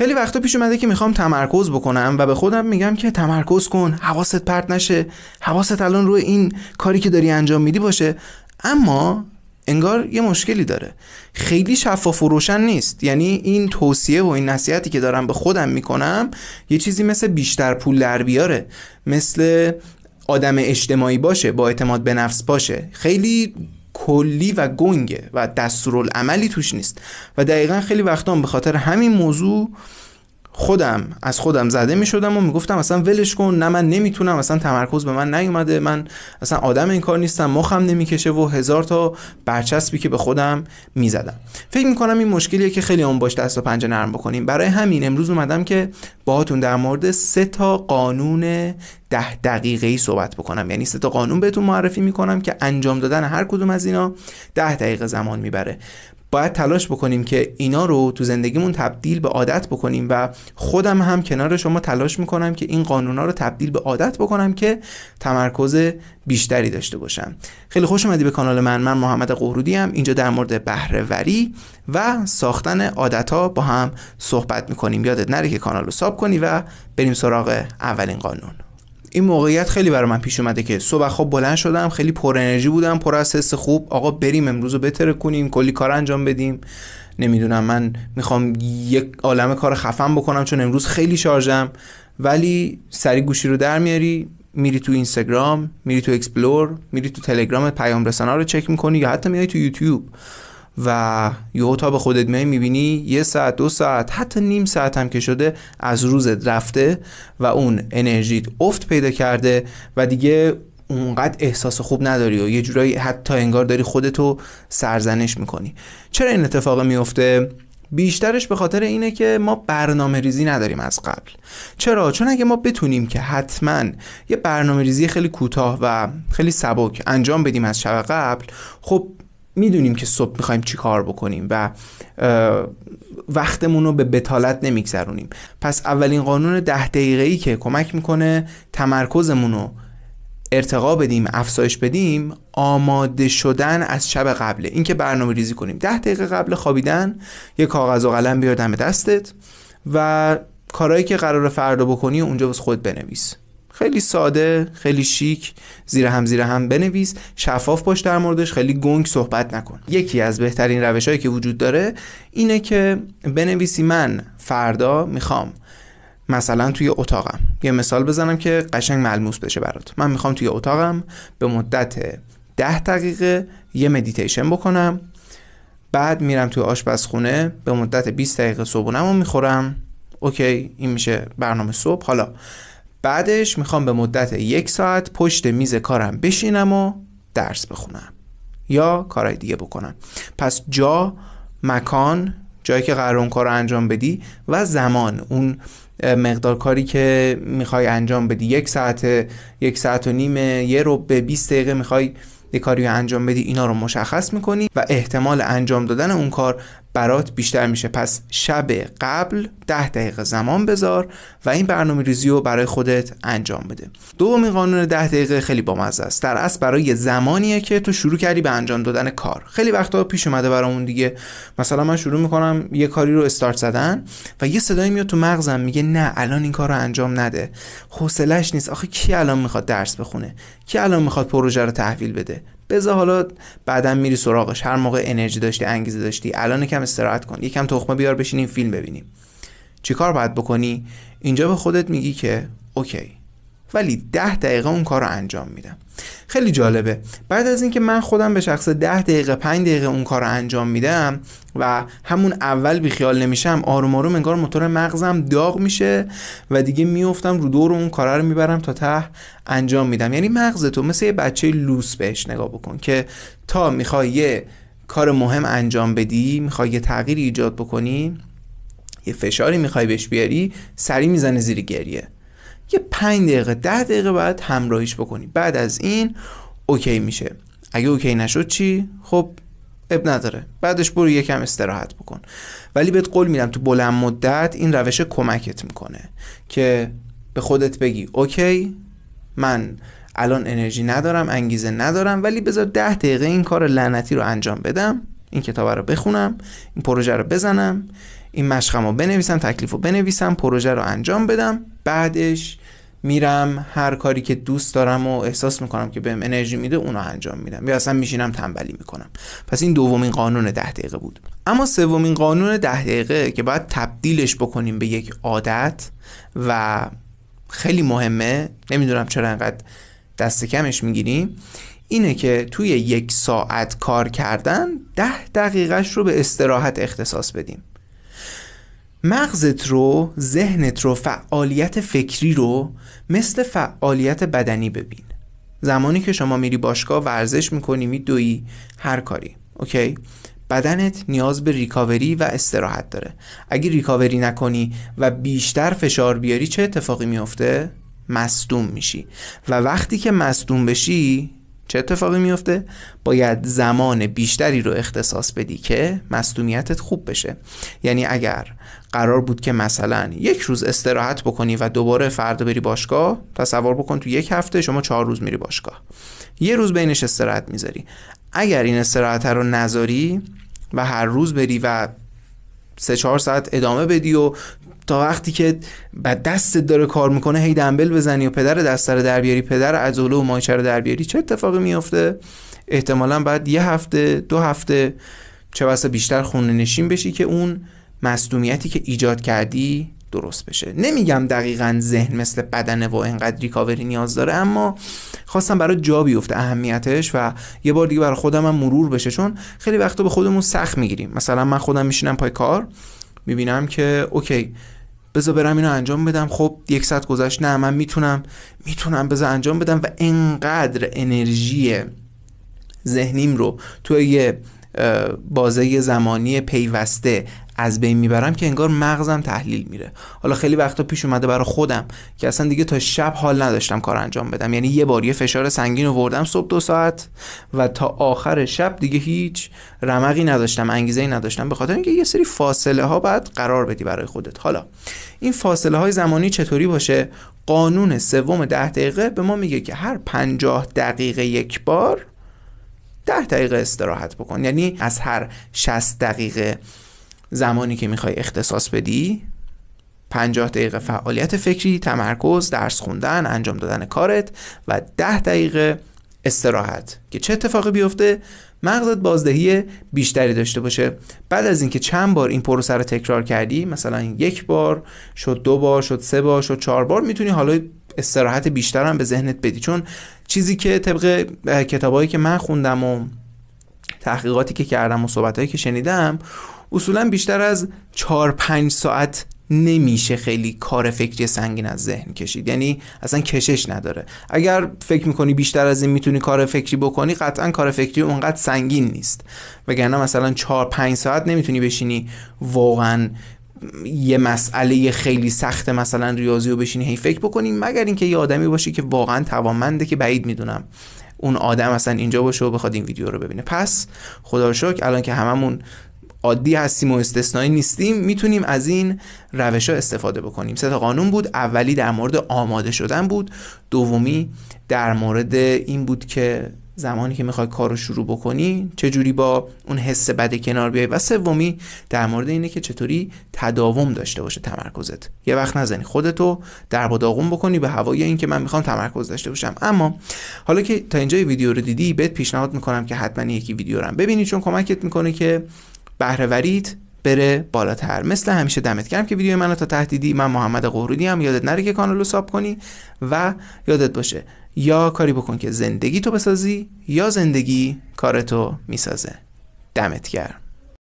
خیلی وقتا پیش اومده که میخوام تمرکز بکنم و به خودم میگم که تمرکز کن، حواست پرت نشه، حواست الان روی این کاری که داری انجام میدی باشه، اما انگار یه مشکلی داره، خیلی شفاف و روشن نیست. یعنی این توصیه و این نصیحتی که دارم به خودم میکنم یه چیزی مثل بیشتر پول در بیاره، مثل آدم اجتماعی باشه، با اعتماد به نفس باشه، خیلی کلی و گنگه و دستورالعملی توش نیست. و دقیقا خیلی وقتا به خاطر همین موضوع از خودم زده می شدم و می گفتم اصلا ولش کن، نه من نمیتونم، اصلا تمرکز به من نیومده، من اصلا آدم این کار نیستم، مخم نمیکشه و هزار تا برچسبی که به خودم می زدم. فکر می کنم این مشکلیه که خیلی اون باش دست و پنجه نرم بکنیم. برای همین امروز اومدم که باهاتون در مورد 3 قانون 10 دقیقه‌ای صحبت بکنم. یعنی 3 قانون بهتون معرفی می کنم که انجام دادن هر کدوم از اینا 10 دقیقه زمان میبره. باید تلاش بکنیم که اینا رو تو زندگیمون تبدیل به عادت بکنیم و خودم هم کنار شما تلاش میکنم که این قانونا رو تبدیل به عادت بکنم که تمرکز بیشتری داشته باشم. خیلی خوش اومدی به کانال من محمد قهرودی ام. اینجا در مورد بهره‌وری و ساختن عادت‌ها با هم صحبت میکنیم. یادت نره که کانال رو ساب کنی و بریم سراغ اولین قانون. این موقعیت خیلی برای من پیش اومده که صبح خواب بلند شدم، خیلی پر انرژی بودم، پر از حس خوب، آقا بریم امروز رو بهتر کنیم، کلی کار انجام بدیم، نمیدونم من میخوام یک عالمه کار خفن بکنم چون امروز خیلی شارژم. ولی سری گوشی رو در میاری، میری تو اینستاگرام، میری تو اکسپلور، میری تو تلگرام، پیام رسانا رو چک میکنی یا حتی میای تو یوتیوب و یهو تا به خودت میبینی 1 ساعت 2 ساعت حتی نیم ساعت هم که شده از روزت رفته و اون انرژیت افت پیدا کرده و دیگه اونقدر احساس خوب نداری و یه جورایی حتی انگار داری خودتو سرزنش میکنی. چرا این اتفاق میفته؟ بیشترش به خاطر اینه که ما برنامه ریزی نداریم از قبل. چرا؟ چون اگه ما بتونیم که حتما یه برنامه ریزی خیلی کوتاه و خیلی سبک انجام بدیم از شب قبل، خب میدونیم که صبح میخوایم چی کار بکنیم و وقتمون رو به بتالت نمیگذرونیم. پس اولین قانون 10 دقیقه‌ای که کمک میکنه تمرکزمون رو ارتقا بدیم، افزایش بدیم، آماده شدن از شب قبله. این که برنامه ریزی کنیم 10 دقیقه قبل خوابیدن یه کاغذ و قلم بیار دم دستت و کارهایی که قراره فردا بکنی اونجا واسه خود بنویس. خیلی ساده، خیلی شیک، زیر هم بنویس، شفاف باش در موردش، خیلی گنگ صحبت نکن. یکی از بهترین روشایی که وجود داره اینه که بنویسی من فردا میخوام مثلا توی اتاقم، یه مثال بزنم که قشنگ ملموس بشه برات، من میخوام توی اتاقم به مدت 10 دقیقه یه مدیتیشن بکنم، بعد میرم توی آشپزخونه به مدت 20 دقیقه صبحونمو میخورم. اوکی، این میشه برنامه صبح. حالا بعدش میخوام به مدت 1 ساعت پشت میز کارم بشینم و درس بخونم یا کارهای دیگه بکنم. پس مکان، جایی که قرار اون کار رو انجام بدی و زمان، اون مقدار کاری که میخوای انجام بدی، 1 ساعت، 1 ساعت و نیم، 1 رو به 20 دقیقه میخوای یه کاری رو انجام بدی، اینا رو مشخص میکنی و احتمال انجام دادن اون کار برات بیشتر میشه. پس شب قبل 10 دقیقه زمان بذار و این برنامه ریزی رو برای خودت انجام بده. دومین قانون 10 دقیقه خیلی بامزه است. در اصل برای زمانیه که تو شروع کردی به انجام دادن کار. خیلی وقتا پیش اومده برامون دیگه، مثلا من شروع میکنم یه کاری رو استارت زدن و یه صدایی میاد تو مغزم میگه نه الان این کار رو انجام نده، حوصله‌اش نیست، آخه کی الان میخواد درس بخونه، کی الان میخواد پروژه رو تحویل بده، بذار حالا بعداً میری سراغش، هر موقع انرژی داشتی، انگیزه داشتی، الان یکم استراحت کن، یکم تخمه بیار بشینیم فیلم ببینیم. چی کار باید بکنی؟ اینجا به خودت میگی که اوکی، ولی 10 دقیقه اون کار رو انجام میدم. خیلی جالبه، بعد از اینکه من خودم به شخص 10 دقیقه 5 دقیقه اون کار رو انجام میدم و همون اول بیخیال نمیشم، آروم آروم انگار موتور مغزم داغ میشه و دیگه میافتم رو دور اون کار رو میبرم تا ته انجام میدم. یعنی مغزتو مثل یه بچه لوس بهش نگاه بکن که تا میخوای یه کار مهم انجام بدی، میخوای یه تغییری ایجاد بکنی، یه فشاری میخوای بهش بیاری، سری میزنه زیر گریه. یه 5 دقیقه 10 دقیقه بعد همراهیش بکنی، بعد از این اوکی میشه. اگه اوکی نشد چی؟ خب اب نداره، بعدش برو یکم استراحت بکن. ولی بهت قول میدم تو بلند مدت این روش کمکت میکنه که به خودت بگی اوکی من الان انرژی ندارم، انگیزه ندارم، ولی بذار 10 دقیقه این کار لعنتی رو انجام بدم، این کتاب رو بخونم، این پروژه رو بزنم، این مشقمو بنویسم، تکلیفو بنویسم، پروژه رو انجام بدم، بعدش میرم هر کاری که دوست دارم و احساس میکنم که بهم انرژی میده اونو انجام میدم، یا اصلا میشینم تنبلی میکنم. پس این دومین قانون 10 دقیقه بود. اما سومین قانون 10 دقیقه که باید تبدیلش بکنیم به یک عادت و خیلی مهمه، نمیدونم چرا انقدر دست کمش میگیریم، اینه که توی 1 ساعت کار کردن 10 دقیقهش رو به استراحت اختصاص بدیم. مغزت رو، ذهنت رو، فعالیت فکری رو مثل فعالیت بدنی ببین. زمانی که شما میری باشگاه ورزش میکنی، میدوی، هر کاری، اوکی، بدنت نیاز به ریکاوری و استراحت داره. اگه ریکاوری نکنی و بیشتر فشار بیاری چه اتفاقی میفته؟ مصدوم میشی. و وقتی که مصدوم بشی چه اتفاقی میفته؟ باید زمان بیشتری رو اختصاص بدی که مصدومیتت خوب بشه. یعنی اگر قرار بود که مثلا 1 روز استراحت بکنی و دوباره فردا بری باشگاه، تصور بکن تو 1 هفته شما 4 روز میری باشگاه، 1 روز بینش استراحت میذاری. اگر این استراحت رو نذاری و هر روز بری و 3-4 ساعت ادامه بدی و تا وقتی که بعد دستت داره کار میکنه هی دنبل بزنی و پدر دست رو در بیاری، پدر عضله و مایچه رو در بیاری، چه اتفاقی میفته؟ احتمالاً بعد 1 هفته 2 هفته چه بسا بیشتر خونه نشین بشی که اون مصدومیتی که ایجاد کردی درست بشه. نمیگم دقیقاً ذهن مثل بدنه و اینقدر ریکاوری نیاز داره، اما خواستم برای جا بیفته اهمیتش و یه بار دیگه برای خودم هم مرور بشه، چون خیلی وقتا به خودمون سخت میگیریم. مثلا من خودم میشینم پای کار، میبینم که اوکی بذار برم اینو انجام بدم، خب 1 ساعت گذشت، نه من میتونم بذار انجام بدم و انقدر انرژی ذهنیم رو توی یه بازه زمانی پیوسته از بین میبرم که انگار مغزم تحلیل میره. حالا خیلی وقتا پیش اومده برای خودم که اصلا دیگه تا شب حال نداشتم کار انجام بدم، یعنی یه بار یه فشار سنگین آوردم صبح 2 ساعت و تا آخر شب دیگه هیچ رمقی نداشتم، انگیزه‌ای نداشتم، به خاطر اینکه یه سری فاصله ها باید قرار بدی برای خودت. حالا این فاصله های زمانی چطوری باشه؟ قانون سوم 10 دقیقه به ما میگه که هر 50 دقیقه 1 بار 10 دقیقه استراحت بکن. یعنی از هر 60 دقیقه زمانی که میخوای اختصاص بدی 50 دقیقه فعالیت فکری، تمرکز، درس خوندن، انجام دادن کارت و 10 دقیقه استراحت، که چه اتفاقی بیفته؟ مغزت بازدهی بیشتری داشته باشه. بعد از اینکه چند بار این پروسه رو تکرار کردی، مثلا 1 بار شد، 2 بار شد، 3 بار شد، 4 بار، میتونی حالا استراحت بیشتر هم به ذهنت بدی. چون چیزی که طبق کتابایی که من خوندم و تحقیقاتی که کردم و صحبتایی که شنیدم، اصولا بیشتر از 4-5 ساعت نمیشه خیلی کار فکری سنگین از ذهن کشید، یعنی اصلا کشش نداره. اگر فکر میکنی بیشتر از این میتونی کار فکری بکنی، قطعا کار فکری اونقدر سنگین نیست، وگرنه مثلا 4-5 ساعت نمیتونی بشینی واقعا یه مسئله خیلی سخت مثلا ریاضی رو بشینی هی فکر بکنی، مگر اینکه یه آدمی باشی که واقعا توانمنده، که بعید میدونم اون آدم مثلا اینجا باشه و بخواد این ویدیو رو ببینه. پس خدا رو شکر الان که هممون عادی هستیم و استثنایی نیستیم، میتونیم از این روش‌ها استفاده بکنیم. 3 تا قانون بود. اولی در مورد آماده شدن بود، دومی در مورد این بود که زمانی که میخوای کارو شروع بکنی چجوری با اون حس بد کنار بیای، و سومی در مورد اینه که چطوری تداوم داشته باشه تمرکزت. یه وقت نزنی خودتو در با داغون بکنی به هوای این که من میخوام تمرکز داشته باشم. اما حالا که تا اینجا ویدیو رو دیدی، بهت پیشنهاد میکنم که حتما یکی ویدیو رو ببینی، چون کمکت میکنه که بهره‌وریت بره بالاتر. مثل همیشه دمت گرم که ویدیو منو تا ته دیدی. من محمد قهرودی ام. یادت نره که کانالو ساب کنی و یادت باشه یا کاری بکن که زندگی تو بسازی یا زندگی کارتو میسازه. دمت گرم.